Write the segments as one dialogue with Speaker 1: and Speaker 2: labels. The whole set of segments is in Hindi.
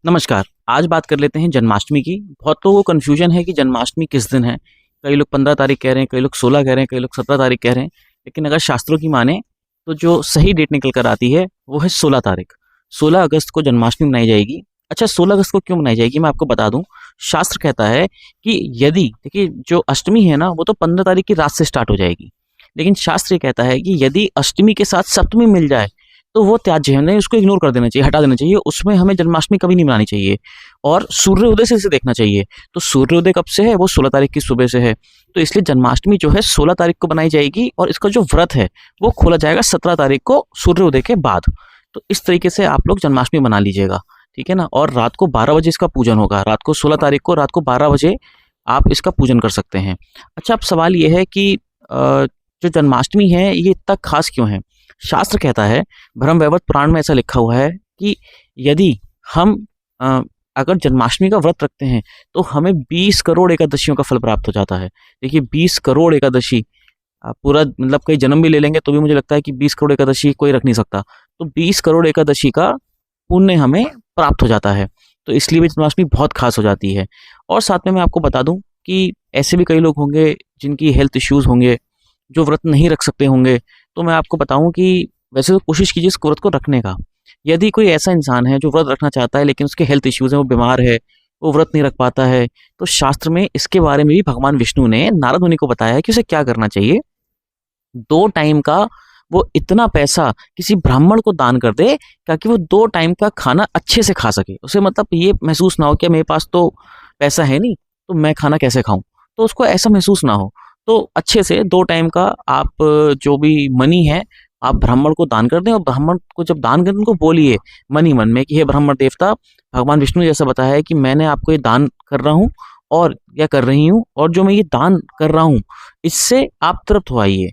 Speaker 1: नमस्कार। आज बात कर लेते हैं जन्माष्टमी की। बहुत लोगों को कन्फ्यूजन है कि जन्माष्टमी किस दिन है। कई लोग 15 तारीख कह रहे हैं, कई लोग 16 कह रहे हैं, कई लोग 17 तारीख कह रहे हैं। लेकिन अगर शास्त्रों की माने तो जो सही डेट निकल कर आती है वो है 16 तारीख। 16 अगस्त को जन्माष्टमी मनाई जाएगी। अच्छा, 16 अगस्त को क्यों मनाई जाएगी मैं आपको बता दूं। शास्त्र कहता है कि यदि देखिए जो अष्टमी है ना वो तो 15 तारीख की रात से स्टार्ट हो जाएगी। लेकिन शास्त्र ये कहता है कि यदि अष्टमी के साथ सप्तमी मिल जाए तो वो त्याज्य है, नहीं उसको इग्नोर कर देना चाहिए, हटा देना चाहिए। उसमें हमें जन्माष्टमी कभी नहीं मनानी चाहिए और सूर्योदय से इसे देखना चाहिए। तो सूर्योदय कब से है? वो 16 तारीख की सुबह से है। तो इसलिए जन्माष्टमी जो है 16 तारीख को बनाई जाएगी और इसका जो व्रत है वो खोला जाएगा 17 तारीख को सूर्योदय के बाद। तो इस तरीके से आप लोग जन्माष्टमी मना लीजिएगा, ठीक है ना। और रात को 12 बजे इसका पूजन होगा। रात को 16 तारीख को रात को 12 बजे आप इसका पूजन कर सकते हैं। अच्छा, अब सवाल ये है कि जो जन्माष्टमी है ये इतना खास क्यों है? शास्त्र कहता है, ब्रह्मवैवर्त पुराण में ऐसा लिखा हुआ है कि यदि हम अ, अगर जन्माष्टमी का व्रत रखते हैं तो हमें 20 करोड़ एकादशियों का फल प्राप्त हो जाता है। देखिए 20 करोड़ एकादशी, पूरा मतलब कई जन्म भी ले लेंगे तो भी मुझे लगता है कि 20 करोड़ एकादशी कोई रख नहीं सकता। तो 20 करोड़ एकादशी का पुण्य हमें प्राप्त हो जाता है। तो इसलिए भी जन्माष्टमी बहुत खास हो जाती है। और साथ में मैं आपको बता दूं कि ऐसे भी कई लोग होंगे जिनकी हेल्थ इश्यूज होंगे, जो व्रत नहीं रख सकते होंगे। तो मैं आपको बताऊं कि वैसे तो कोशिश कीजिए इस व्रत को रखने का। यदि कोई ऐसा इंसान है जो व्रत रखना चाहता है लेकिन उसके हेल्थ इश्यूज हैं, वो बीमार है, वो व्रत नहीं रख पाता है, तो शास्त्र में इसके बारे में भी भगवान विष्णु ने नारद मुनि को बताया है कि उसे क्या करना चाहिए। 2 टाइम का वो इतना पैसा किसी ब्राह्मण को दान कर दे ताकि वो 2 टाइम का खाना अच्छे से खा सके। उसे मतलब ये महसूस ना हो कि मेरे पास तो पैसा है नहीं, तो मैं खाना कैसे खाऊँ? तो उसको ऐसा महसूस ना हो। तो अच्छे से 2 टाइम का आप जो भी मनी है, आप ब्राह्मण को दान कर दें। और ब्राह्मण को जब दान करें उनको बोलिए मन ही मन में कि हे ब्राह्मण देवता, भगवान विष्णु जैसा बताया है कि मैंने आपको ये दान कर रहा हूँ और या कर रही हूँ, और जो मैं ये दान कर रहा हूँ इससे आप तृप्त हो आइए।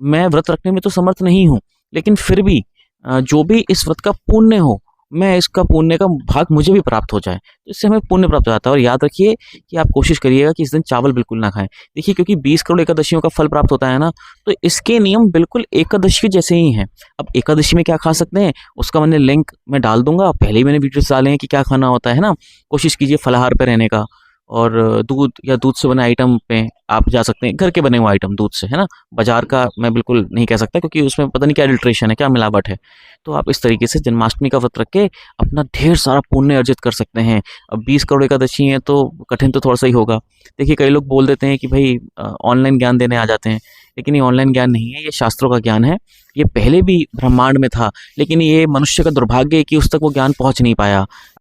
Speaker 1: मैं व्रत रखने में तो समर्थ नहीं हूँ, लेकिन फिर भी जो भी इस व्रत का पुण्य हो, मैं इसका पुण्य का भाग मुझे भी प्राप्त हो जाए। तो इससे हमें पुण्य प्राप्त हो जाता है। और याद रखिए कि आप कोशिश करिएगा कि इस दिन चावल बिल्कुल ना खाएं। देखिए क्योंकि 20 करोड़ एकादशियों का फल प्राप्त होता है ना, तो इसके नियम बिल्कुल एकादशी जैसे ही हैं। अब एकादशी में क्या खा सकते हैं उसका मैंने लिंक मैं डाल दूंगा। पहले ही मैंने वीडियोस डाले हैं कि क्या खाना होता है ना। कोशिश कीजिए फलाहार पे रहने का। और दूध या दूध से बने आइटम पे आप जा सकते हैं, घर के बने हुए आइटम दूध से, है ना। बाजार का मैं बिल्कुल नहीं कह सकता क्योंकि उसमें पता नहीं क्या अडल्ट्रेशन है, क्या मिलावट है। तो आप इस तरीके से जन्माष्टमी का व्रत रख के अपना ढेर सारा पुण्य अर्जित कर सकते हैं। अब 20 करोड़ एकादशी है तो कठिन तो थोड़ा सा ही होगा। देखिए कई लोग बोल देते हैं कि भाई ऑनलाइन ज्ञान देने आ जाते हैं, लेकिन ये ऑनलाइन ज्ञान नहीं है, ये शास्त्रों का ज्ञान है। ये पहले भी ब्रह्मांड में था, लेकिन ये मनुष्य का दुर्भाग्य है कि उस तक वो ज्ञान पहुंच नहीं पाया।